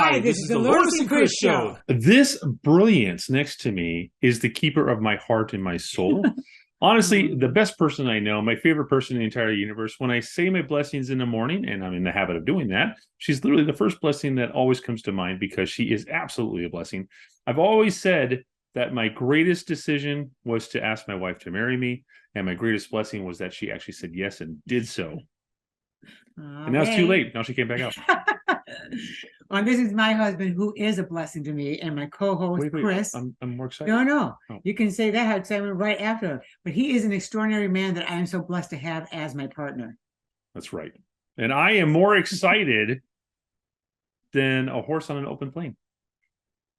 Hi, this is the Lourdes and Chris show. This brilliance next to me is the keeper of my heart and my soul. Honestly, the best person I know, my favorite person in the entire universe. When I say my blessings in the morning, and I'm in the habit of doing that, she's literally the first blessing that always comes to mind because she is absolutely a blessing. I've always said that my greatest decision was to ask my wife to marry me, and my greatest blessing was that she actually said yes and did so. And now it's too late. Now she came back out. Well, this is my husband, who is a blessing to me, and my co-host, Chris. I'm more excited. No. Oh. You can say that how excited right after. But he is an extraordinary man that I am so blessed to have as my partner. That's right. And I am more excited than a horse on an open plain.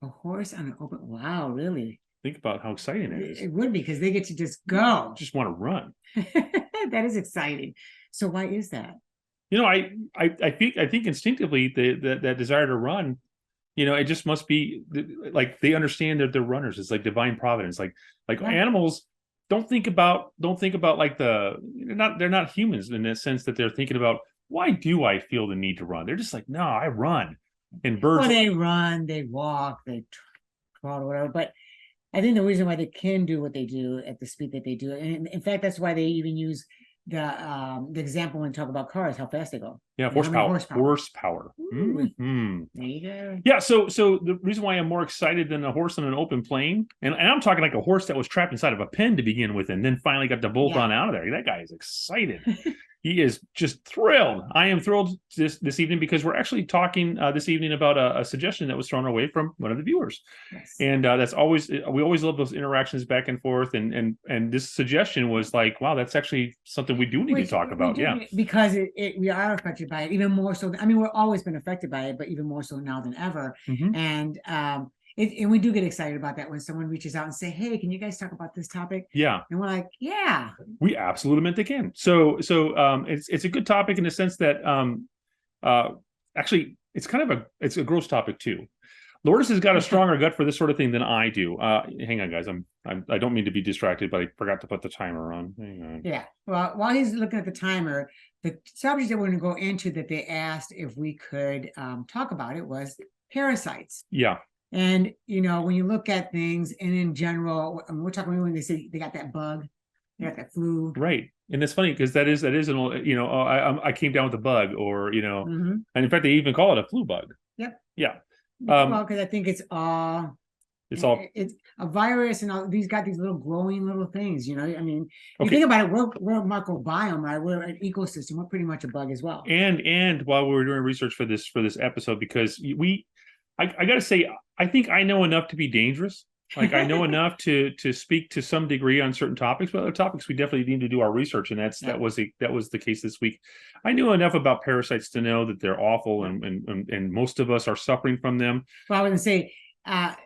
A horse on an open... Wow, really? Think about how exciting it is. It would be, because they get to just go. Just want to run. That is exciting. So why is that? You know, I think instinctively that desire to run, you know, it just must be like they understand that they're runners. It's like divine providence. Like animals don't think about like they're not humans in the sense that they're thinking about, why do I feel the need to run? They're just like, no, I run. And birds, well, they run, they walk, they crawl, or whatever. But I think the reason why they can do what they do at the speed that they do, and in fact, that's why they even use the example when we talk about cars, how fast they go. Yeah, horsepower. Mm-hmm. There you go. Yeah, so the reason why I'm more excited than a horse on an open plain, and I'm talking like a horse that was trapped inside of a pen to begin with, and then finally got to bolt on out of there. That guy is excited. He is just thrilled. I am thrilled this evening because we're actually talking this evening about a suggestion that was thrown away from one of the viewers. Yes. And that's always, we always love those interactions back and forth. And this suggestion was like, wow, that's actually something we do need to talk about. Yeah. Because we are affected by it even more so. I mean, we're always been affected by it, but even more so now than ever. Mm-hmm. And we do get excited about that when someone reaches out and say, hey, can you guys talk about this topic? Yeah. And we're like, yeah. We absolutely meant they can. So it's a good topic in the sense that actually it's a gross topic too. Lourdes has got a stronger gut for this sort of thing than I do. Hang on, guys. I don't mean to be distracted, but I forgot to put the timer on. Hang on. Yeah. Well, while he's looking at the timer, the subject that we're going to go into that they asked if we could talk about it was parasites. Yeah. And, you know, when you look at things and in general, I mean, we're talking when they say they got that bug, they got that flu. Right. And it's funny because that is an, you know, I came down with a bug, or, you know, and in fact, they even call it a flu bug. Yep. Yeah. Well, because I think it's a virus, and all these got these little glowing little things, you know. I mean, you think about it, we're a microbiome, right? We're an ecosystem. We're pretty much a bug as well. And while we were doing research for this episode, because I got to say, I think I know enough to be dangerous. Like I know enough to speak to some degree on certain topics, but other topics we definitely need to do our research, and that was the case this week. I knew enough about parasites to know that they're awful, and most of us are suffering from them. Well, I was going to say, I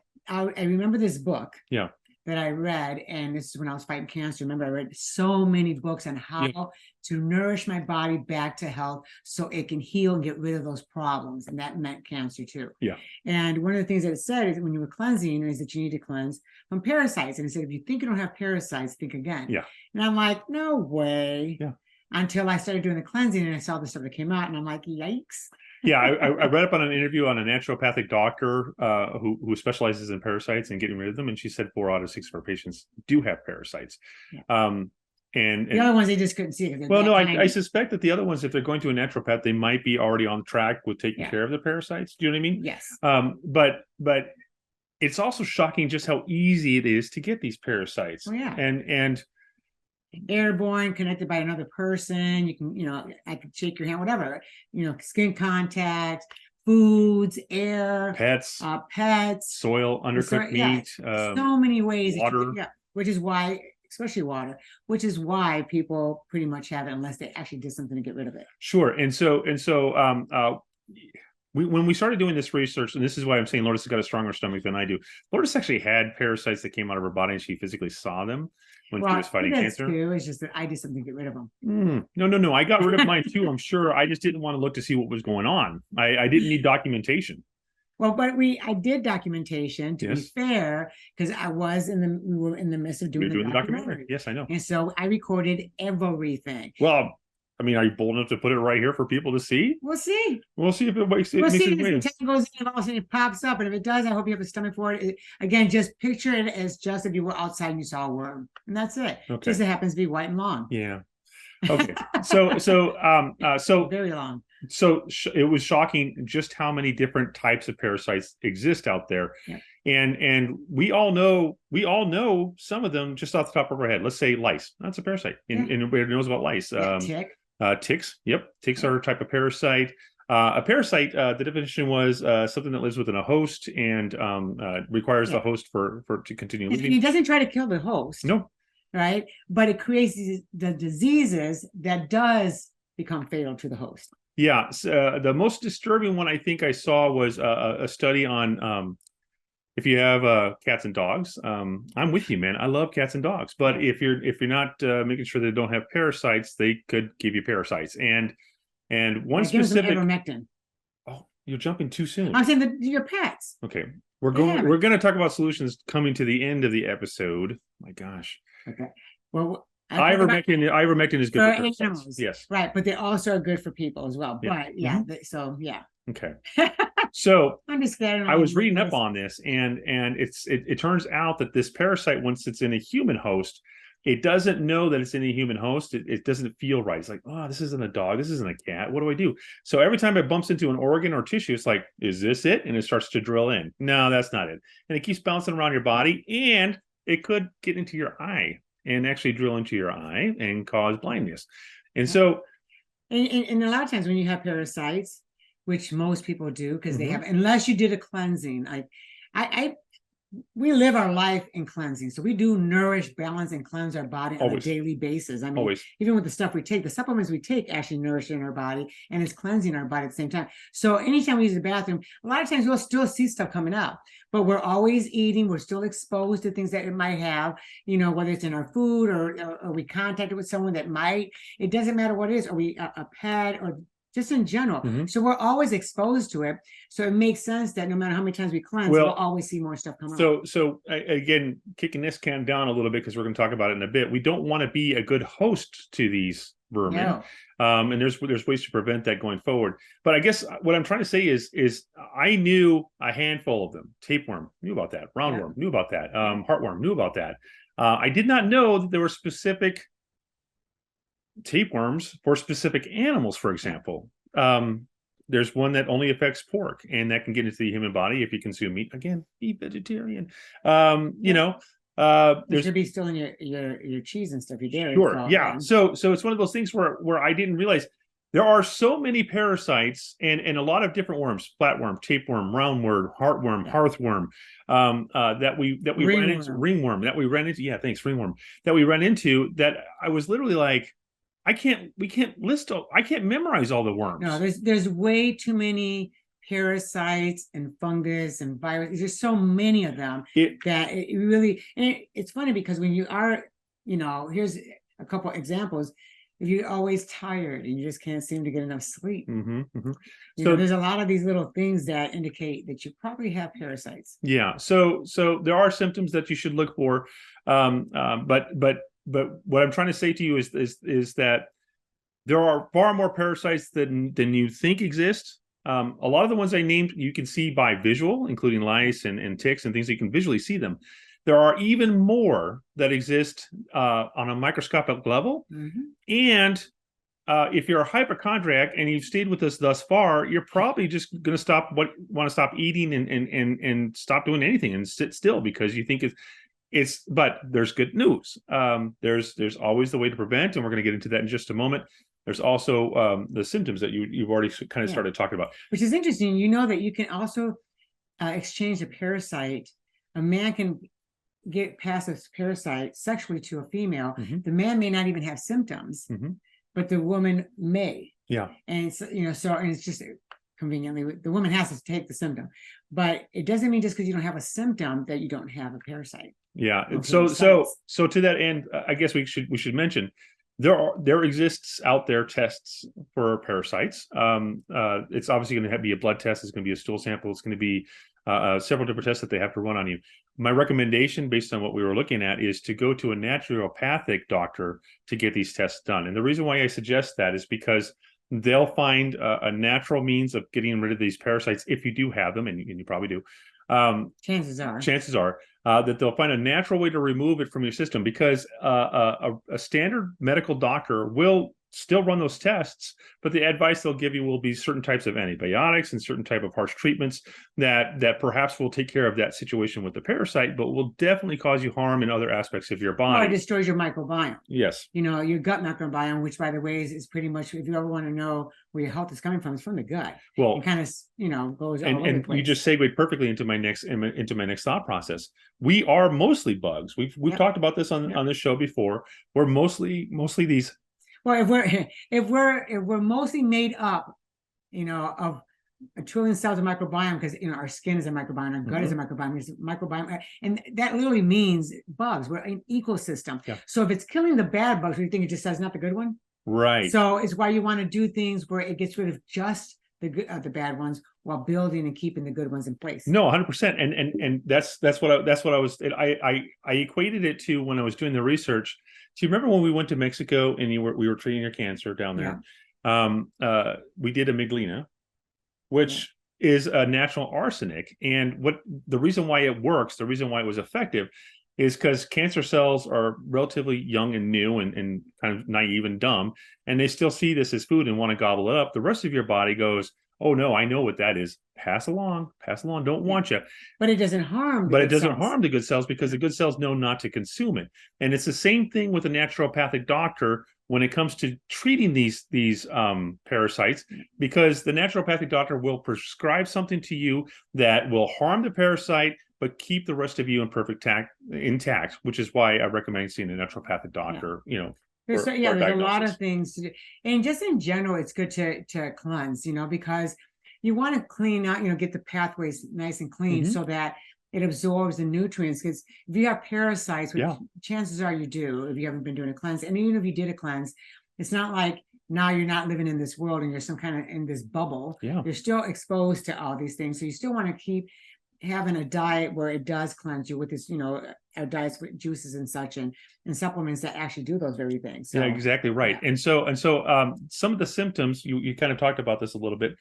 remember this book. Yeah. That I read, and this is when I was fighting cancer. Remember, I read so many books on how to nourish my body back to health so it can heal and get rid of those problems, and that meant cancer too. Yeah. And one of the things that it said is when you were cleansing is that you need to cleanse from parasites. And it said, if you think you don't have parasites, think again. Yeah. And I'm like, no way. Yeah. Until I started doing the cleansing and I saw the stuff that came out, and I'm like, yikes. Yeah, I read up on an interview on a naturopathic doctor who specializes in parasites and getting rid of them, and she said 4 out of 6 of her patients do have parasites. Yeah. And the other ones they just couldn't see. Well, no, I suspect that the other ones, if they're going to a naturopath, they might be already on track with taking care of the parasites. Do you know what I mean? Yes. But it's also shocking just how easy it is to get these parasites. Oh, yeah. And airborne, connected by another person. You can, you know, I could shake your hand, whatever, you know, skin contact, foods, air, pets, soil, undercooked meat, so many ways. Water. Which is why, especially water, which is why people pretty much have it unless they actually did something to get rid of it. Sure. And so when we started doing this research, and this is why I'm saying Lourdes has got a stronger stomach than I do. Lourdes actually had parasites that came out of her body, and she physically saw them when she was fighting cancer. True. It's just that I did something to get rid of them. No. I got rid of mine too. I'm sure. I just didn't want to look to see what was going on. I didn't need documentation. Well, but I did documentation to be fair, because we were in the midst of doing the documentary. Yes, I know. And so I recorded everything. Well, I mean, are you bold enough to put it right here for people to see? We'll see. We'll see if it makes We'll see if waves. the time goes in and all of a sudden it pops up. And if it does, I hope you have a stomach for it. Again, just picture it as just if you were outside and you saw a worm. And that's it. Okay. Just it happens to be white and long. Yeah. Okay. So Very long. So it was shocking just how many different types of parasites exist out there. Yeah. And we all know some of them just off the top of our head. Let's say lice. That's a parasite. And everybody knows about lice. Tick. Ticks. Yep. Ticks are a type of parasite. A parasite, the definition was something that lives within a host and requires the host for to continue living. It doesn't try to kill the host. No. Right? But it creates the diseases that does become fatal to the host. Yeah. The most disturbing one I think I saw was a study on if you have cats and dogs. I'm with you, man. I love cats and dogs, but if you're not making sure they don't have parasites, they could give you parasites. And one specific ivermectin. Oh, you're jumping too soon. I'm saying your pets. Okay, we're going to talk about solutions coming to the end of the episode. My gosh. Okay. Well, ivermectin is good for parasites. Animals. Yes. Right, but they also are good for people as well. Yeah. But so yeah. Okay. So I'm just scared. I was reading up on this, and it turns out that this parasite, once it's in a human host, it doesn't know that it's in a human host. It doesn't feel right. It's like, oh, this isn't a dog. This isn't a cat. What do I do? So every time it bumps into an organ or tissue, it's like, is this it? And it starts to drill in. No, that's not it. And it keeps bouncing around your body, and it could get into your eye and actually drill into your eye and cause blindness. And so, and a lot of times when you have parasites, which most people do because they have, unless you did a cleansing. We live our life in cleansing. So we do nourish, balance, and cleanse our body on a daily basis. I mean, even with the stuff we take, the supplements we take actually nourish in our body and it's cleansing our body at the same time. So anytime we use the bathroom, a lot of times we'll still see stuff coming out, but we're always eating. We're still exposed to things that it might have, whether it's in our food or we contacted with someone that might, it doesn't matter what it is, or a pet or just in general. So we're always exposed to it. So it makes sense that no matter how many times we cleanse, we'll always see more stuff come out. So again, kicking this can down a little bit because we're going to talk about it in a bit. We don't want to be a good host to these vermin. No. And there's ways to prevent that going forward. But I guess what I'm trying to say is I knew a handful of them. Tapeworm, knew about that. Roundworm, knew about that. Heartworm, knew about that. I did not know that there were specific tapeworms for specific animals, for example. There's one that only affects pork, and that can get into the human body if you consume meat. Again, be vegetarian. There should be still in your cheese and stuff you dairy. Sure, yeah. So it's one of those things where I didn't realize there are so many parasites and a lot of different worms: flatworm, tapeworm, roundworm, heartworm, hearthworm, that we ran into, ringworm that we ran into. Yeah, thanks, ringworm that we ran into. That I was literally like, I can't memorize all the worms. No, there's way too many parasites and fungus and viruses. There's so many of them that it really, and it's funny because when you are, here's a couple examples. If you're always tired and you just can't seem to get enough sleep, so there's a lot of these little things that indicate that you probably have parasites. Yeah. So there are symptoms that you should look for, but what I'm trying to say to you is that there are far more parasites than you think exist. A lot of the ones I named you can see by visual, including lice and ticks and things. You can visually see them. There are even more that exist on a microscopic level. And if you're a hypochondriac and you've stayed with us thus far, you're probably just going to want to stop eating and stop doing anything and sit still because you think but there's good news. There's always the way to prevent, and we're going to get into that in just a moment. There's also the symptoms that you've already kind of started talking about, which is interesting. You know that you can also exchange a parasite. A man can pass a parasite sexually to a female. The man may not even have symptoms, but the woman may. Yeah, and so and it's just conveniently the woman has to take the symptom, but it doesn't mean just because you don't have a symptom that you don't have a parasite. Yeah. So to that end, I guess we should mention There exists out there tests for parasites. It's obviously going to be a blood test. It's going to be a stool sample. It's going to be several different tests that they have to run on you. My recommendation, based on what we were looking at, is to go to a naturopathic doctor to get these tests done. And the reason why I suggest that is because they'll find a natural means of getting rid of these parasites if you do have them, and you probably do. Chances are That they'll find a natural way to remove it from your system, because a standard medical doctor will still run those tests, but the advice they'll give you will be certain types of antibiotics and certain type of harsh treatments that perhaps will take care of that situation with the parasite, but will definitely cause you harm in other aspects of your body. Or it destroys your microbiome. Yes. Your gut microbiome, which, by the way, is pretty much, if you ever want to know where your health is coming from, it's from the gut. Well, it kind of goes all over and the place. you just segued perfectly into my next thought process. We are mostly bugs. We've talked about this on this show before. We're mostly these. Well, if we're mostly made up, of a trillion cells of microbiome, because our skin is a microbiome, our gut is a microbiome, it's a microbiome, and that literally means bugs. We're an ecosystem. Yeah. So if it's killing the bad bugs, we think it just says not the good one. Right. So it's why you want to do things where it gets rid of just the bad ones while building and keeping the good ones in place. No, 100%. And that's what I was. I equated it to when I was doing the research. Do you remember when we went to Mexico and we were treating your cancer down there? Yeah. We did amiglina, which is a natural arsenic. And the reason why it works, the reason why it was effective, is because cancer cells are relatively young and new and kind of naive and dumb, and they still see this as food and want to gobble it up. The rest of your body goes, oh no, I know what that is. Pass along, don't want you. But it doesn't harm. But it doesn't harm the good cells, because the good cells know not to consume it. And it's the same thing with a naturopathic doctor when it comes to treating these parasites, because the naturopathic doctor will prescribe something to you that will harm the parasite but keep the rest of you in perfect intact, which is why I recommend seeing a naturopathic doctor. There's a lot of things to do. And just in general, it's good to cleanse, because you want to clean out, get the pathways nice and clean so that it absorbs the nutrients. Because if you have parasites, which chances are you do, if you haven't been doing a cleanse, and even if you did a cleanse, it's not like now you're not living in this world and you're some kind of in this bubble. Yeah. You're still exposed to all these things. So you still want to keep having a diet where it does cleanse you with this, our diets with juices and such, and supplements that actually do those very things. So, yeah, exactly right. Yeah. And so some of the symptoms, you kind of talked about this a little bit.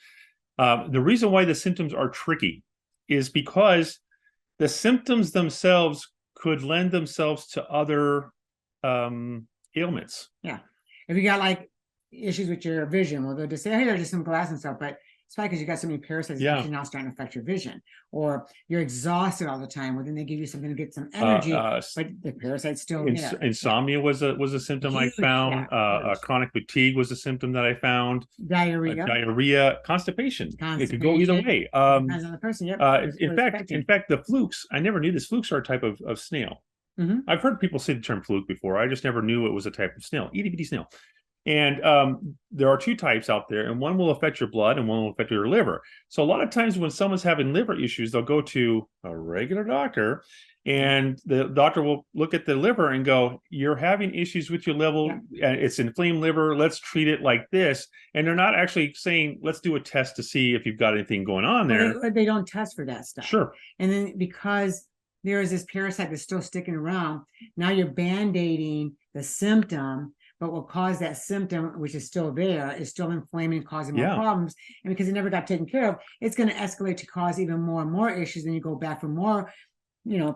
The reason why the symptoms are tricky is because the symptoms themselves could lend themselves to other ailments. Yeah. If you got like issues with your vision, well, they'll just say, hey, there's just some glass and stuff, but it's probably because you got so many parasites that are now starting to affect your vision. Or you're exhausted all the time. Well, then they give you something to get some energy, but the parasites still. Insomnia was a symptom I found. Chronic fatigue was a symptom that I found. Diarrhea, constipation. It could go either way. Depends on the person. In fact, the flukes. I never knew this. Flukes are a type of snail. I've heard people say the term fluke before. I just never knew it was a type of snail. Itty bitty snail. And there are two types out there, and one will affect your blood and one will affect your liver. So a lot of times when someone's having liver issues, they'll go to a regular doctor, and the doctor will look at the liver and go, you're having issues with your liver. It's inflamed liver. Let's treat it like this. And they're not actually saying, let's do a test to see if you've got anything going on there. They don't test for that stuff. Sure. And then because there is this parasite that's still sticking around, now you're band-aiding the symptom, but what caused that symptom, which is still there, is still inflaming, causing more problems. And because it never got taken care of, it's going to escalate to cause even more and more issues. Then you go back for more,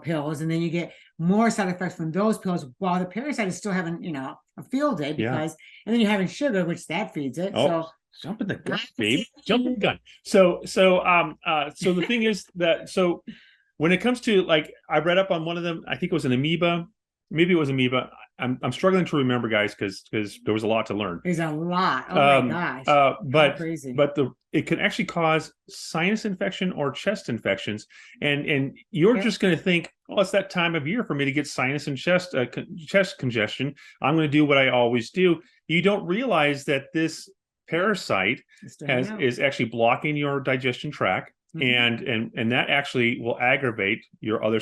pills, and then you get more side effects from those pills while the parasite is still having, a field day because, and then you're having sugar, which that feeds it. So jump in the gun, babe. Jump in the gun. So the thing is that, so when it comes to, like, I read up on one of them, I think it was an amoeba. Maybe it was amoeba. I'm struggling to remember, guys, because there was a lot to learn. There's a lot. Oh my gosh. But crazy. It can actually cause sinus infection or chest infections, and you're just going to think, oh, it's that time of year for me to get sinus and chest congestion. I'm going to do what I always do. You don't realize that this parasite is actually blocking your digestion tract. and that actually will aggravate your other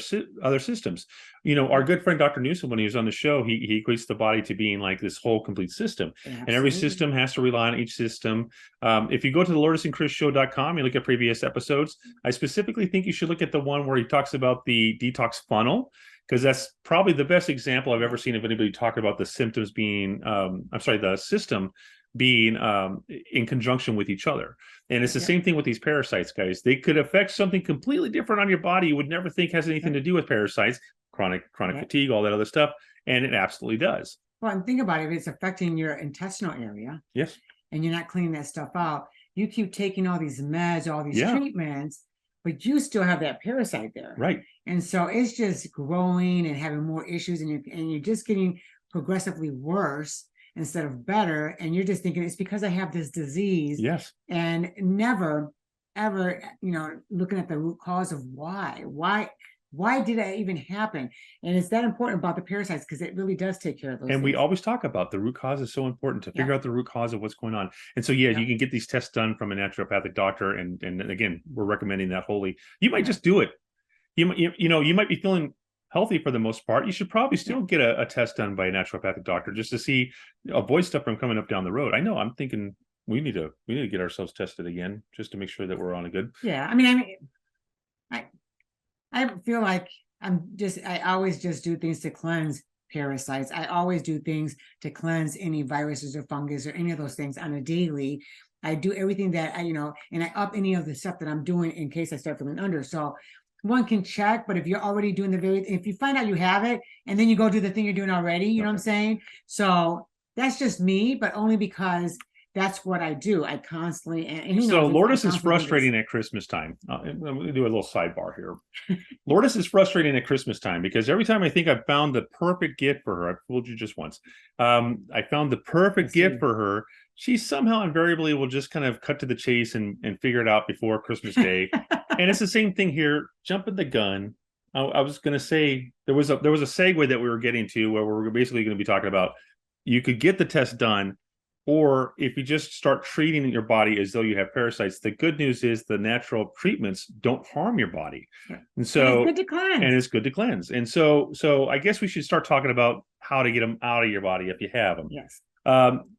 systems. Our good friend Dr. Newsom, when he was on the show, he equates the body to being like this whole complete system. Absolutely. And every system has to rely on each system. If you go to the lourdesandchrisshow.com, you look at previous episodes, I specifically think you should look at the one where he talks about the detox funnel, because that's probably the best example I've ever seen of anybody talk about the symptoms being the system being in conjunction with each other. And it's the same thing with these parasites, guys. They could affect something completely different on your body you would never think has anything to do with parasites, chronic fatigue, all that other stuff, and it absolutely does. Well, and think about it, if it's affecting your intestinal area, yes, and you're not cleaning that stuff out, you keep taking all these meds, all these treatments, but you still have that parasite there. Right. And so it's just growing and having more issues, and you're just getting progressively worse instead of better. And you're just thinking it's because I have this disease. Yes. And never, ever, looking at the root cause of why did that even happen? And it's that important about the parasites, because it really does take care of those And things. we always talk about the root cause is so important to figure out the root cause of what's going on. And so, you can get these tests done from a naturopathic doctor. And again, we're recommending that wholly. You might just do it. You might be feeling healthy for the most part. You should probably still get a test done by a naturopathic doctor just to avoid stuff from coming up down the road. I know I'm thinking we need to get ourselves tested again just to make sure that we're on a good. Yeah. I feel like I always just do things to cleanse parasites. I always do things to cleanse any viruses or fungus or any of those things on a daily. I do everything that and I up any of the stuff that I'm doing in case I start feeling under. So one can check, but if you're already doing if you find out you have it and then you go do the thing you're doing already, you know what I'm saying? So that's just me, but only because that's what I do. I constantly, So Lourdes is frustrating at Christmas time. I'm going to do a little sidebar here. Lourdes is frustrating at Christmas time because every time I think I've found the perfect gift for her, I've fooled you just once. I found the perfect gift for her. She somehow invariably will just kind of cut to the chase and figure it out before Christmas Day. And it's the same thing here. Jumping the gun. I was going to say there was a segue that we were getting to where we're basically going to be talking about you could get the test done, or if you just start treating your body as though you have parasites. The good news is the natural treatments don't harm your body, and so it's good to cleanse. And it's good to cleanse. And so I guess we should start talking about how to get them out of your body if you have them. Yes.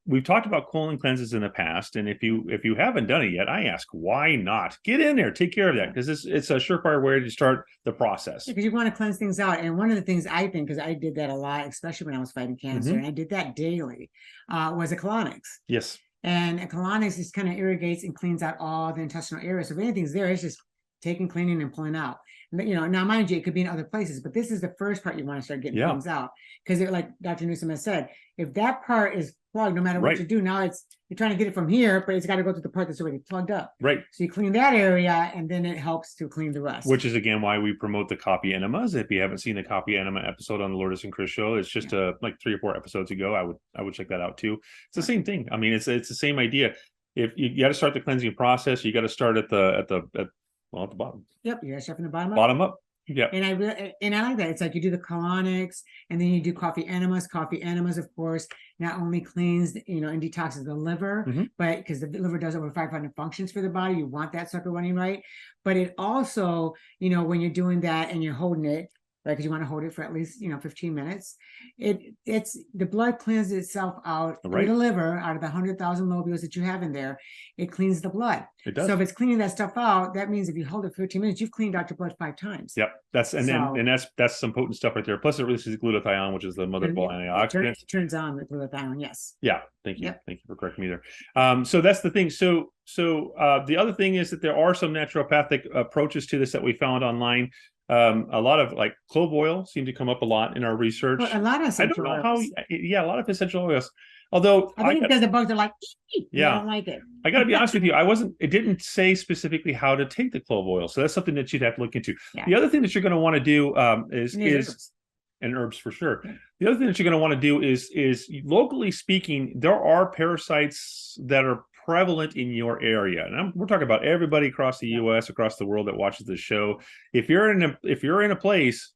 We've talked about colon cleanses in the past, and if you haven't done it yet, I ask why not? Get in there, take care of that, because it's a surefire way to start the process. Because you want to cleanse things out, and one of the things I think, because I did that a lot, especially when I was fighting cancer, and I did that daily, was a colonics. Yes. And a colonics just kind of irrigates and cleans out all the intestinal areas. So if anything's there, it's just taking, cleaning, and pulling out. Now mind you, it could be in other places, but this is the first part you want to start getting things out, because like Dr. Newsom has said, if that part is plugged, no matter what you do, now you're trying to get it from here, but it's got to go to the part that's already plugged up. Right. So you clean that area, and then it helps to clean the rest. Which is again why we promote the coffee enemas. If you haven't seen the coffee enema episode on the Lourdes and Chris show, it's just like 3 or 4 episodes ago. I would check that out too. It's the same thing. I mean, it's the same idea. If you got to start the cleansing process, you got to start at the bottom. Yep, you got to start from the bottom up. Bottom up. Yeah. And I like that. It's like you do the colonics, and then you do coffee enemas. Coffee enemas, of course, not only cleans, and detoxes the liver, but because the liver does over 500 functions for the body, you want that sucker running right. But it also, when you're doing that and you're holding it, right, because you want to hold it for at least 15 minutes. It's the blood cleanses itself out through the liver, out of the 100,000 lobules that you have in there. It cleans the blood. It does. So if it's cleaning that stuff out, that means if you hold it for 15 minutes, you've cleaned out your blood 5 times. Yep, that's some potent stuff right there. Plus, it releases glutathione, which is the mother of all antioxidants. It turns on the glutathione. Yes. Yeah. Thank you. Thank you for correcting me there. So that's the thing. So the other thing is that there are some naturopathic approaches to this that we found online. A lot of like clove oil seemed to come up a lot in our research. Well, a lot of essential oils. A lot of essential oils. Although I think because the bugs are like, I don't like it. I got to be honest with you. It didn't say specifically how to take the clove oil. So that's something that you'd have to look into. Yeah. The other thing that you're going to want to do and herbs for sure. Yeah. The other thing that you're going to want to do is locally speaking, there are parasites that are prevalent in your area, and we're talking about everybody across the U.S., across the world that watches this show. If you're in a place,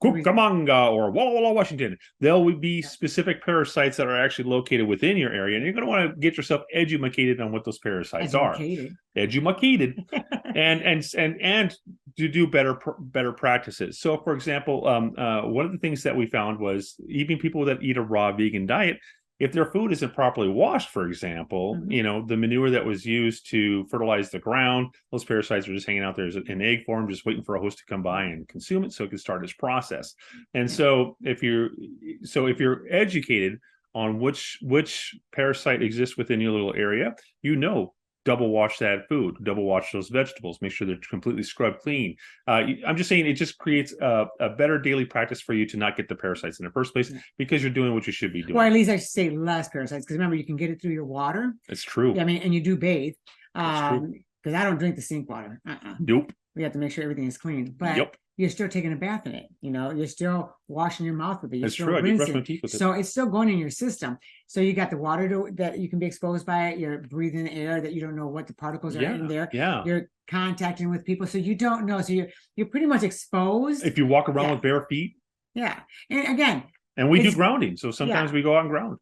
Cucamonga or Walla Walla, Washington, there will be specific parasites that are actually located within your area, and you're going to want to get yourself educated on what those parasites are. Educated, and to do better practices. So, for example, one of the things that we found was even people that eat a raw vegan diet, if their food isn't properly washed, for example, the manure that was used to fertilize the ground, those parasites are just hanging out there in egg form, just waiting for a host to come by and consume it so it can start its process. And so if you're educated on which parasite exists within your little area, double wash that food, double wash those vegetables, make sure they're completely scrubbed clean. I'm just saying it just creates a better daily practice for you to not get the parasites in the first place because you're doing what you should be doing. Or at least I should say less parasites, because remember, you can get it through your water. It's true. I mean, and you do bathe. Because I don't drink the sink water. Nope. We have to make sure everything is clean. But you're still taking a bath in it. You're still washing your mouth with it. That's true. I do brush my teeth with it. So it's still going in your system. So you got the water that you can be exposed by it. You're breathing air that you don't know what the particles are in there. Yeah. You're contacting with people, so you don't know. So you're pretty much exposed. If you walk around with bare feet. Yeah. And again. And we do grounding. So sometimes we go out and ground.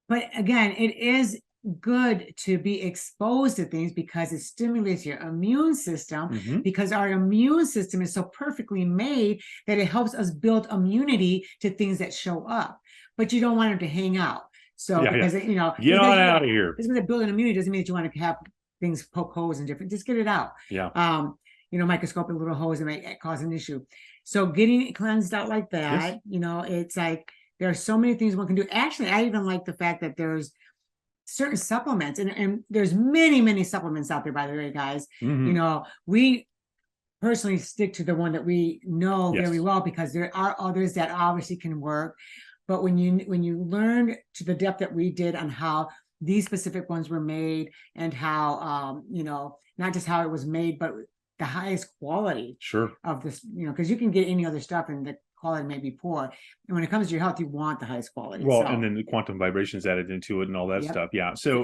But again, it is good to be exposed to things because it stimulates your immune system, because our immune system is so perfectly made that it helps us build immunity to things that show up. But you don't want them to hang out. So because get on out of here. Just because building immunity doesn't mean that you want to have things poke holes and different. Just get it out. Yeah. Microscopic little holes that may cause an issue. So getting it cleansed out like that, it's like there are so many things one can do. Actually, I even like the fact that there's certain supplements, and there's many supplements out there, by the way, guys. We personally stick to the one that we know very well, because there are others that obviously can work. But when you learn to the depth that we did on how these specific ones were made, and how not just how it was made, but the highest quality of this, because you can get any other stuff and the quality may be poor. And when it comes to your health, you want the highest quality. Well, and then the quantum vibrations added into it and all that stuff. Yeah. So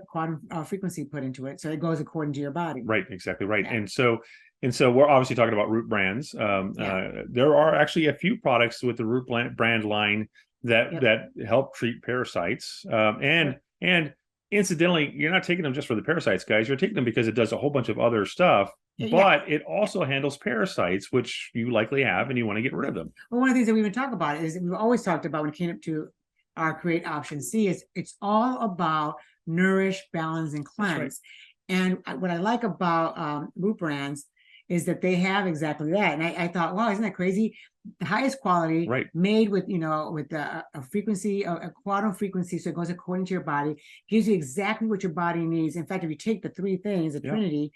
quantum frequency put into it. So it goes according to your body. Right. Exactly right. Yeah. And so we're obviously talking about Root brands. There are actually a few products with the Root brand line that help treat parasites. And incidentally, you're not taking them just for the parasites, guys. You're taking them because it does a whole bunch of other stuff. But it also handles parasites, which you likely have, and you want to get rid of them. Well, one of the things that we've been talking about is we've always talked about when it came up to our Create Option C is it's all about nourish, balance, and cleanse. Right. And what I like about Root brands is that they have exactly that. And I thought, wow, isn't that crazy? The highest quality, made with a frequency, a quantum frequency, so it goes according to your body, gives you exactly what your body needs. In fact, if you take the three things, the Trinity,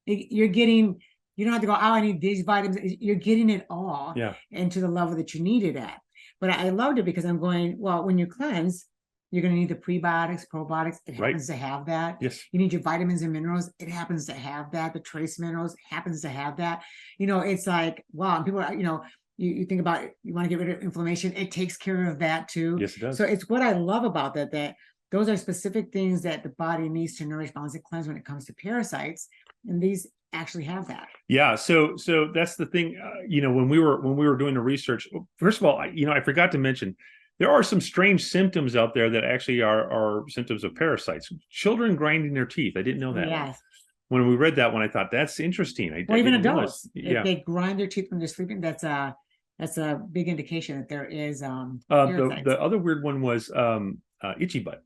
you don't have to go, I need these vitamins. You're getting it all into the level that you need it at. But I loved it because I'm going, well, when you cleanse, you're going to need the prebiotics, probiotics. It happens to have that. Yes. You need your vitamins and minerals. It happens to have that. The trace minerals happens to have that. It's like, wow. And people are, you think about it, you want to get rid of inflammation. It takes care of that too. Yes, it does. So it's what I love about that those are specific things that the body needs to nourish, balance, and cleanse when it comes to parasites. And these actually have that. Yeah. So that's the thing. When we were doing the research, first of all, I forgot to mention, there are some strange symptoms out there that actually are symptoms of parasites. Children grinding their teeth. I didn't know that. Yes. When we read that one, I thought that's interesting. Or even adults. If they grind their teeth when they're sleeping, that's a big indication that there is the other weird one was itchy butt.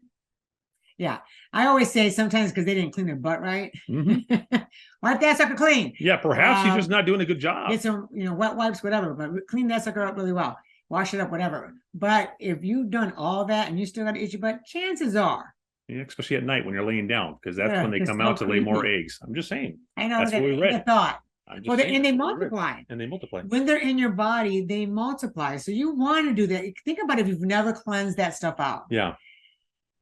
Yeah. I always say sometimes because they didn't clean their butt right. Wipe that sucker clean. Yeah, perhaps he's just not doing a good job. Get some, wet wipes, whatever, but clean that sucker up really well. Wash it up, whatever. But if you've done all that and you still got an itchy butt, chances are. Yeah, especially at night when you're laying down, because that's when they come out to lay more eggs. I'm just saying. I know that's what we read. I thought. Well, and they multiply. And they multiply. When they're in your body, they multiply. So you want to do that. Think about if you've never cleansed that stuff out. Yeah.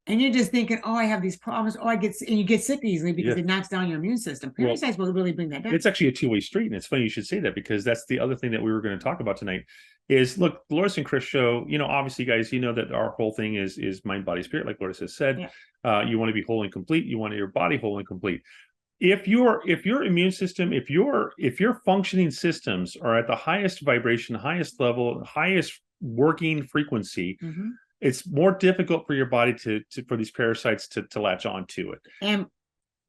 And you're just thinking, oh, I have these problems. Oh, and you get sick easily because it knocks down your immune system. Parasites will really bring that down. It's actually a two-way street. And it's funny you should say that, because that's the other thing that we were going to talk about tonight is, look, the Lourdes and Chris show, obviously, guys, that our whole thing is mind, body, spirit, like Lourdes has said. Yeah. You want to be whole and complete. You want your body whole and complete. If your immune system, if your functioning systems are at the highest vibration, highest level, highest working frequency, it's more difficult for your body for these parasites to latch on to it, and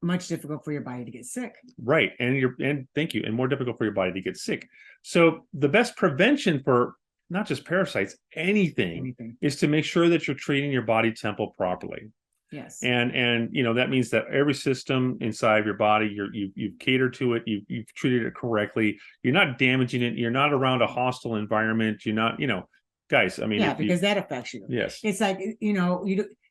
much difficult for your body to get sick. Right, and thank you, and more difficult for your body to get sick. So the best prevention for not just parasites, anything is to make sure that you're treating your body temple properly. Yes. And that means that every system inside of your body, you've catered to it, you've treated it correctly. You're not damaging it. You're not around a hostile environment. You're not, guys. I mean, because that affects you. Yes. It's like,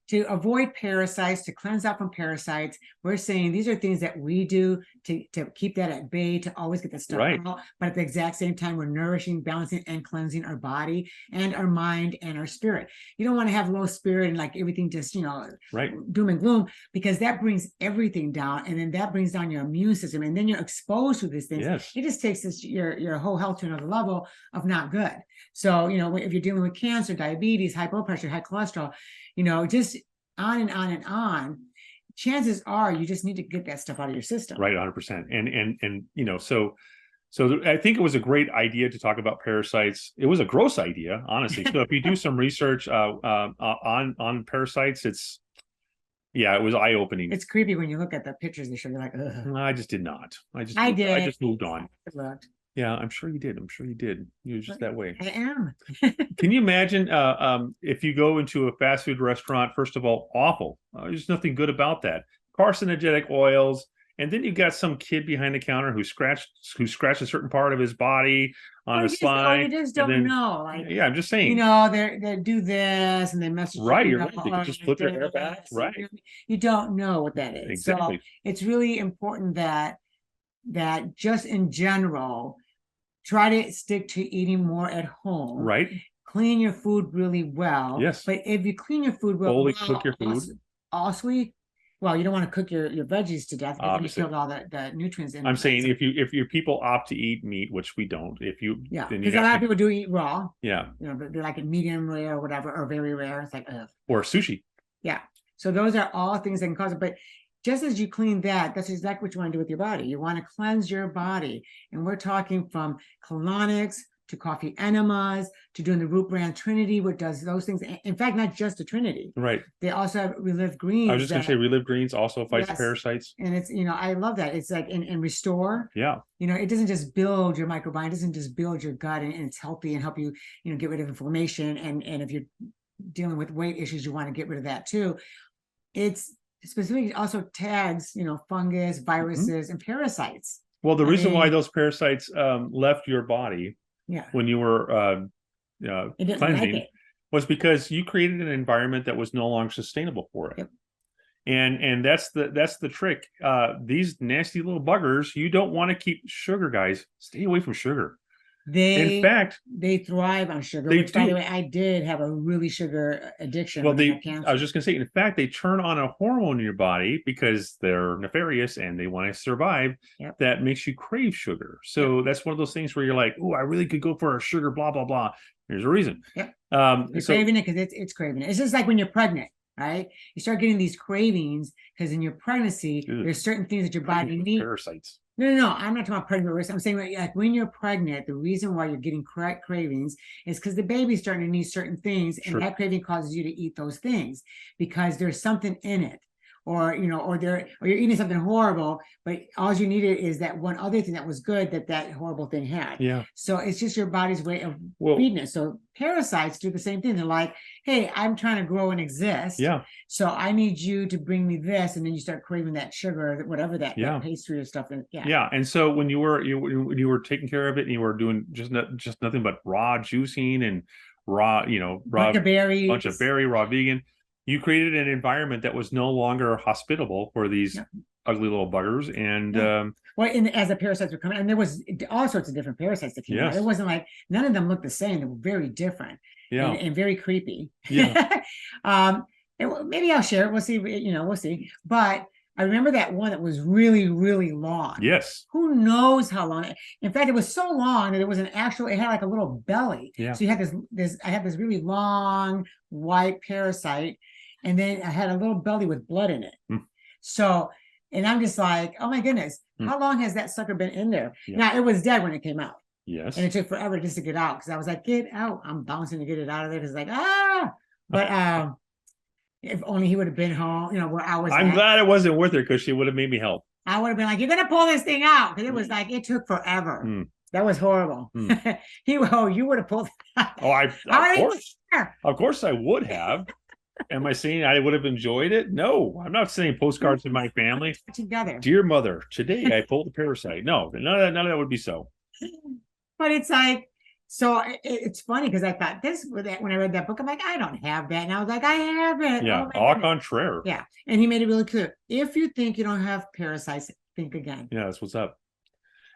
to avoid parasites, to cleanse out from parasites, we're saying these are things that we do to keep that at bay, to always get the stuff out. But at the exact same time, we're nourishing, balancing, and cleansing our body and our mind and our spirit. You don't want to have low spirit and like everything just, doom and gloom, because that brings everything down. And then that brings down your immune system. And then you're exposed to these things. Yes. It just takes your whole health to another level of not good. So, if you're dealing with cancer, diabetes, high blood pressure, high cholesterol, just on and on and on, chances are you just need to get that stuff out of your system. Right, 100%. And so I think it was a great idea to talk about parasites. It was a gross idea, honestly. So if you do some research on parasites, it was eye-opening. It's creepy when you look at the pictures they show. You're like, ugh. I just did not. I just moved on. Yeah, I'm sure you did. You're just that way. I am. Can you imagine if you go into a fast food restaurant? First of all, awful. There's nothing good about that. Carcinogenic oils, and then you've got some kid behind the counter who scratched a certain part of his body on a slide. You just don't know. Like, yeah, I'm just saying. They do this and they mess with right. You're right. They could just flip their hair back. Right. You don't know what that is. Exactly. So it's really important that just in general, try to stick to eating more at home. Right. Clean your food really well. Yes. But if you clean your food well, cook your food. Also, you don't want to cook your veggies to death because you killed all the nutrients in. I'm saying if your people opt to eat meat, which we don't, because a lot of people do eat raw. Yeah. They like it medium rare or whatever, or very rare. It's like, ugh. Or sushi. Yeah. So those are all things that can cause it. But just as you clean that's exactly what you want to do with your body. You want to cleanse your body. And we're talking from colonics to coffee enemas to doing the root brand Trinity, which does those things. In fact, not just the Trinity. Right. They also have Relive Greens. I was just going to say Relive Greens also fights parasites. And it's, I love that. It's like, and Restore. Yeah. It doesn't just build your microbiome. It doesn't just build your gut and it's healthy and help you, get rid of inflammation. And if you're dealing with weight issues, you want to get rid of that too. It's specifically also tags, fungus, viruses, and parasites. Well, the reason why those parasites left your body when you were cleansing was because you created an environment that was no longer sustainable for it. Yep. And that's the trick. These nasty little buggers, you don't want to keep sugar, guys. Stay away from sugar. In fact, they thrive on sugar. Which, by the way, I did have a really sugar addiction. Well, I was just going to say, in fact, they turn on a hormone in your body because they're nefarious and they want to survive. Yep. That makes you crave sugar. So that's one of those things where you're like, oh, I really could go for a sugar, blah, blah, blah. There's a reason. Yep. You're craving it because it's craving it. It's just like when you're pregnant, right? You start getting these cravings because in your pregnancy, there's certain things that your body needs. Parasites. No, I'm not talking about pregnant. I'm saying like when you're pregnant, the reason why you're getting cravings is because the baby's starting to need certain things, and that craving causes you to eat those things because there's something in it, or you're eating something horrible, but all you needed is that one other thing that was good that horrible thing had. Yeah. So it's just your body's way of feeding it. So parasites do the same thing. They're like, hey, I'm trying to grow and exist. Yeah. So I need you to bring me this, and then you start craving that sugar, whatever that pastry or stuff. Yeah. And so when you were taking care of it, and you were doing just nothing but raw juicing and raw, bunch of berries, raw vegan. You created an environment that was no longer hospitable for these ugly little buggers. And as the parasites were coming, and there was all sorts of different parasites that came out. It wasn't like none of them looked the same. They were very different and very creepy. Yeah. maybe I'll share it. We'll see. You know, we'll see. But I remember that one that was really, really long. Yes. Who knows how long? In fact, it was so long that it was an actual. It had like a little belly. Yeah. So you had this. I had this really long white parasite, and then I had a little belly with blood in it. Mm. So, and I'm just like, oh my goodness, how long has that sucker been in there? Yeah. Now it was dead when it came out. Yes. And it took forever just to get out because I was like, get out. I'm bouncing to get it out of there. It's like, but if only he would have been home, you know, where I was. I'm glad it wasn't with her because she would have made me help. I would have been like, you're gonna pull this thing out, because it was like it took forever. That was horrible. You would have pulled it out. Oh, of course I would have. Am I saying I would have enjoyed it? No, I'm not sending postcards to my family. Together. Dear mother, today I pulled a parasite. No, none of that would be so. But it's like, so it's funny because I thought when I read that book, I'm like, I don't have that. And I was like, I have it. Yeah, au contraire. Yeah. And he made it really clear. If you think you don't have parasites, think again. Yeah, that's what's up.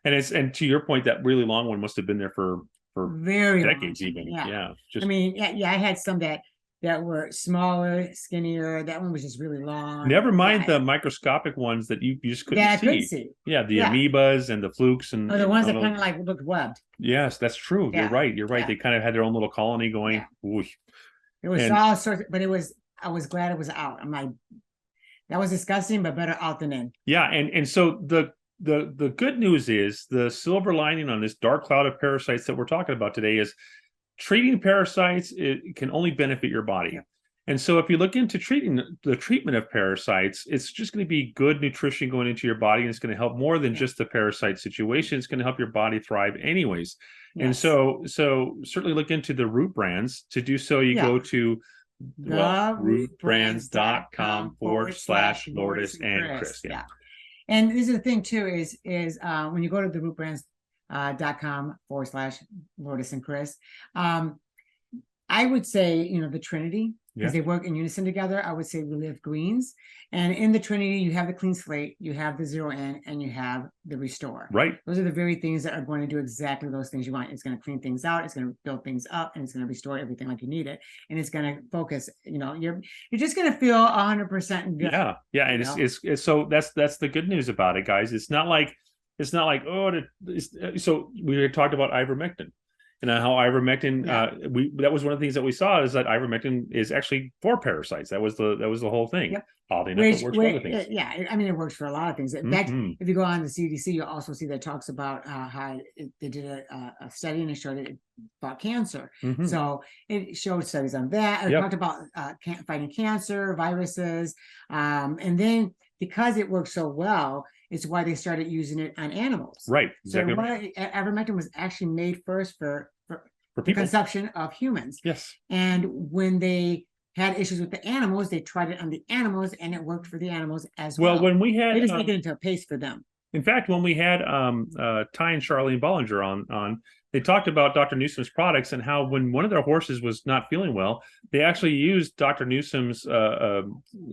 And to your point, that really long one must have been there for very decades long. even. Yeah. Just, I mean, I had some that were smaller, skinnier. That one was just really long. Never mind the microscopic ones that you just couldn't see. Yeah, the amoebas and the flukes and the ones that kind of like looked webbed. Yes, that's true. Yeah. You're right. They kind of had their own little colony going. Yeah. It was all sorts, but I was glad it was out. I'm like, that was disgusting, but better out than in. Yeah, and so the good news is, the silver lining on this dark cloud of parasites that we're talking about today is treating parasites, it can only benefit your body. Yeah. And so if you look into the treatment of parasites, it's just going to be good nutrition going into your body, and it's going to help more than just the parasite situation. It's going to help your body thrive anyways. Yes. And so certainly look into the root brands. To do so, you go to rootbrands.com/Lourdes and Chris. Yeah. And this is the thing too, is when you go to the rootbrands.com/Lourdes and Chris, I would say, the Trinity, because they work in unison together. I would say Relive Greens. And in the Trinity, you have the Clean Slate, you have the Zero In, and you have the Restore. Right. Those are the very things that are going to do exactly those things you want. It's going to clean things out, it's going to build things up, and it's going to restore everything like you need it. And it's going to focus, you're just going to feel 100% good. Yeah. And it's so that's the good news about it, guys. It's not like so we had talked about ivermectin. And how ivermectin, that was one of the things that we saw, is that ivermectin is actually for parasites. That was the whole thing. Yep. Oddly enough, it works for other things. Yeah, I mean, it works for a lot of things. In fact, if you go on the CDC, you'll also see that talks about how they did a study, and it showed it about cancer. So it showed studies on that. It talked about fighting cancer, viruses, and then because it worked so well, it's why they started using it on animals. Right. Exactly. So ivermectin was actually made first for the consumption of humans. Yes. And when they had issues with the animals, they tried it on the animals, and it worked for the animals as well. Well, when we had, they just make it into a paste for them. In fact, when we had Ty and Charlene Bollinger on, they talked about Dr. Newsom's products, and how when one of their horses was not feeling well, they actually used Dr. Newsom's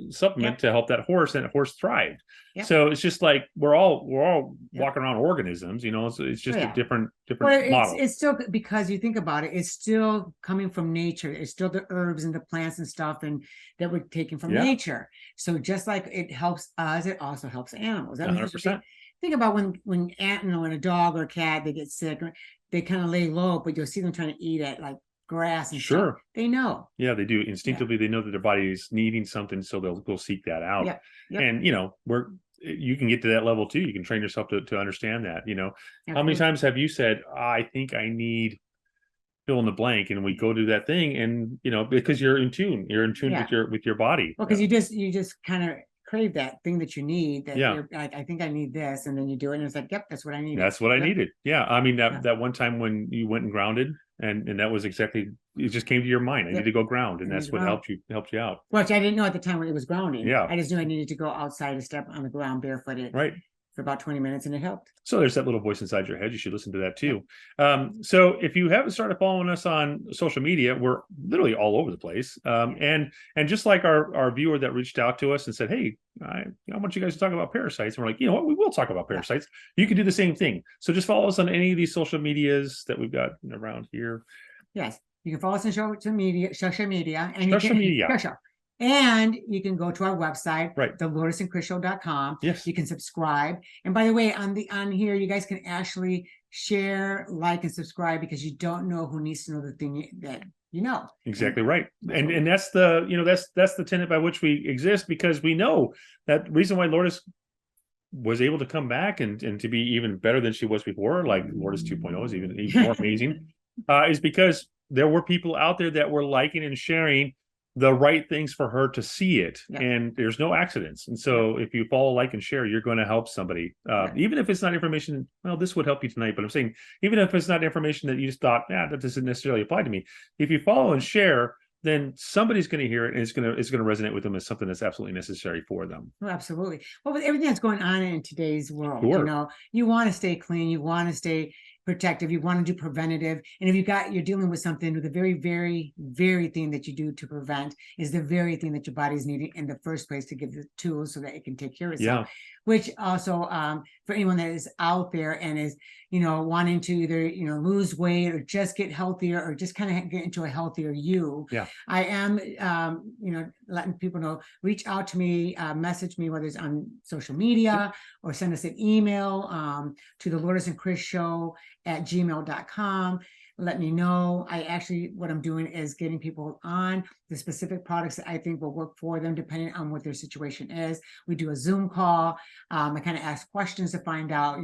supplement to help that horse, and that horse thrived. So it's just like we're all walking around organisms, so it's just a different model. It's still, because you think about it, it's still coming from nature. It's still the herbs and the plants and stuff and that we're taking from nature. So just like it helps us, it also helps animals. 100%. Think about when a dog or a cat, they get sick, they kind of lay low, but you'll see them trying to eat at like grass and stuff. They know. Yeah, they do. Instinctively, they know that their body is needing something, so they'll go seek that out. And you can get to that level too. You can train yourself to understand that. How many times have you said, I think I need fill in the blank, and we go do that thing, and because you're in tune with your body. Well, because you just kind of crave that thing that you need, that you're like, I think I need this, and then you do it, and it's like, yep, that's what I needed. That's what I needed. Yeah. I mean, that one time when you went and grounded, and that was exactly, it just came to your mind. I need to go ground, and that's what helped you out. Which I didn't know at the time when it was grounding. Yeah. I just knew I needed to go outside and step on the ground barefooted. Right. For about 20 minutes, and it helped. So there's that little voice inside your head. You should listen to that too. So if you haven't started following us on social media, we're literally all over the place. And just like our viewer that reached out to us and said, hey, I want you guys to talk about parasites. And we're like, you know what, we will talk about parasites. You can do the same thing. So just follow us on any of these social medias that we've got around here. Yes. You can follow us on social media. And you can go to our website, Right. the lourdesandchrisshow.com. Yes. You can subscribe. And by the way, on here, you guys can actually share, like, and subscribe, because you don't know who needs to know the thing that you know. Exactly right. And that's the, that's the tenet by which we exist, because we know that reason why Lourdes was able to come back and to be even better than she was before, like Lourdes 2.0 is even more amazing, is because there were people out there that were liking and sharing the right things for her to see it. Yeah. And there's no accidents. And so if you follow, like, and share, you're going to help somebody. Even if it's not information, well, this would help you tonight, but I'm saying, even if it's not information that you just thought, that doesn't necessarily apply to me. If you follow and share, then somebody's going to hear it, and it's going to resonate with them as something that's absolutely necessary for them. Oh, absolutely. Well, with everything that's going on in today's world, Sure. you want to stay clean, you want to stay protective, you want to do preventative. And if you're dealing with something, the very, very, very thing that you do to prevent is the very thing that your body's needing in the first place to give the tools so that it can take care of itself. Which also, for anyone that is out there and is, wanting to either, lose weight or just get healthier or just kind of get into a healthier you. I am, letting people know, reach out to me, message me, whether it's on social media or send us an email to the Lourdes and Chris Show at gmail.com. Let me know. What I'm doing is getting people on the specific products that I think will work for them, depending on what their situation is. We do a Zoom call. I kind of ask questions to find out,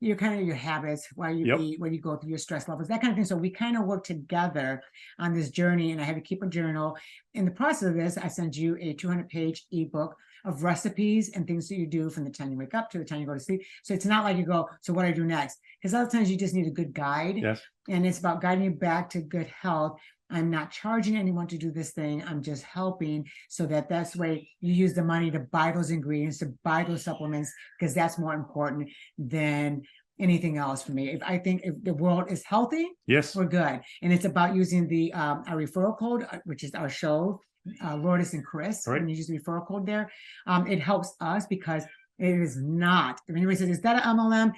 your habits, why you eat, when you go through your stress levels, that kind of thing. So we kind of work together on this journey, and I had to keep a journal. In the process of this, I send you a 200-page ebook of recipes and things that you do from the time you wake up to the time you go to sleep. So it's not like you go, so what do I do next? Because a lot of times you just need a good guide. And it's about guiding you back to good health. I'm not charging anyone to do this thing. I'm just helping, so that's way you use the money to buy those ingredients, to buy those supplements, because that's more important than anything else for me. I think if the world is healthy, we're good. And it's about using the our referral code, which is our show, Lourdes and Chris. When you use the referral code there, it helps us, because it is not. If anybody says, is that an MLM?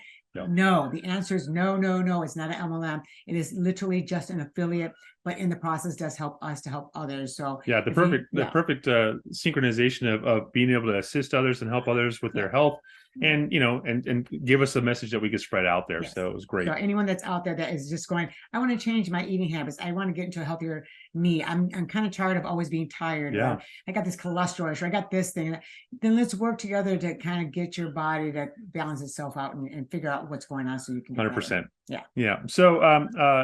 No, the answer is no, it's not an MLM. It is literally just an affiliate, but in the process does help us to help others. So the perfect synchronization of being able to assist others and help others with their health, and and give us a message that we could spread out there. So it was great. So anyone that's out there that is just going, I want to change my eating habits, I want to get into a healthier me, I'm kind of tired of always being tired. I got this cholesterol issue, I got this thing. Then let's work together to kind of get your body to balance itself out and figure out what's going on, so you can 100%. So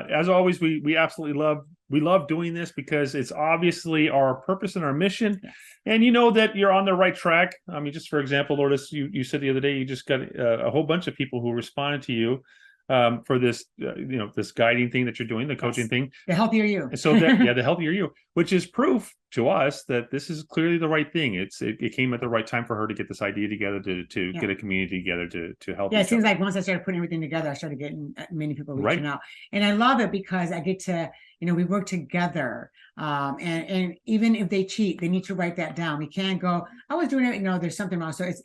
as always, we absolutely love doing this, because it's obviously our purpose and our mission. And you know that you're on the right track. I mean, just for example, Lourdes, you said the other day you just got a whole bunch of people who responded to you for this, this guiding thing that you're doing, the coaching thing. The healthier you. So the healthier you, which is proof to us that this is clearly the right thing. It came at the right time for her to get this idea together, to get a community together to help. It seems like once I started putting everything together, I started getting many people reaching out, and I love it because I get to, we work together. And even if they cheat, they need to write that down. We can't go, I was doing it, there's something wrong. So it's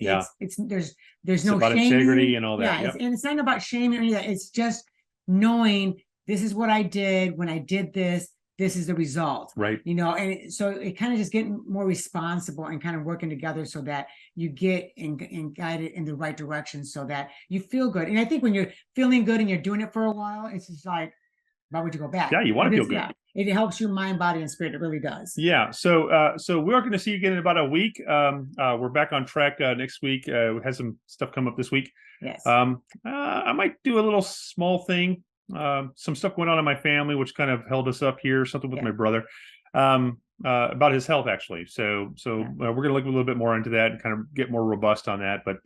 there's no about shame, integrity and all that. And it's not about shame or any of that. It's just knowing this is what I did when I did this. This is the result, and so it kind of just getting more responsible and kind of working together, so that you get and guided in the right direction, so that you feel good. And I think when you're feeling good and you're doing it for a while, it's just like, why would you go back? You want to feel good. It helps you mind, body, and spirit. It really does. So we're going to see you again in about a week. We're back on track next week. We had some stuff come up this week. I might do a little small thing. Some stuff went on in my family, which kind of held us up here. Something with my brother about his health, actually. So we're going to look a little bit more into that and kind of get more robust on that. But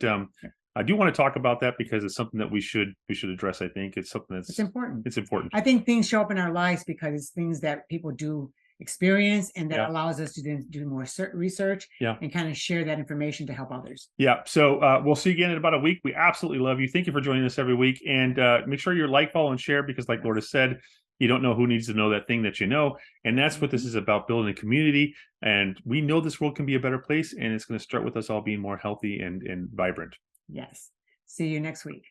I do want to talk about that, because it's something that we should address. I think it's something that's important. It's important. I think things show up in our lives because it's things that people do experience, and that allows us to then do more research and kind of share that information to help others. So we'll see you again in about a week. We absolutely love you. Thank you for joining us every week, and make sure you like, follow, and share, because like Lourdes said, you don't know who needs to know that thing that you know. And that's what this is about, building a community. And we know this world can be a better place, and it's going to start with us all being more healthy and vibrant. Yes. See you next week.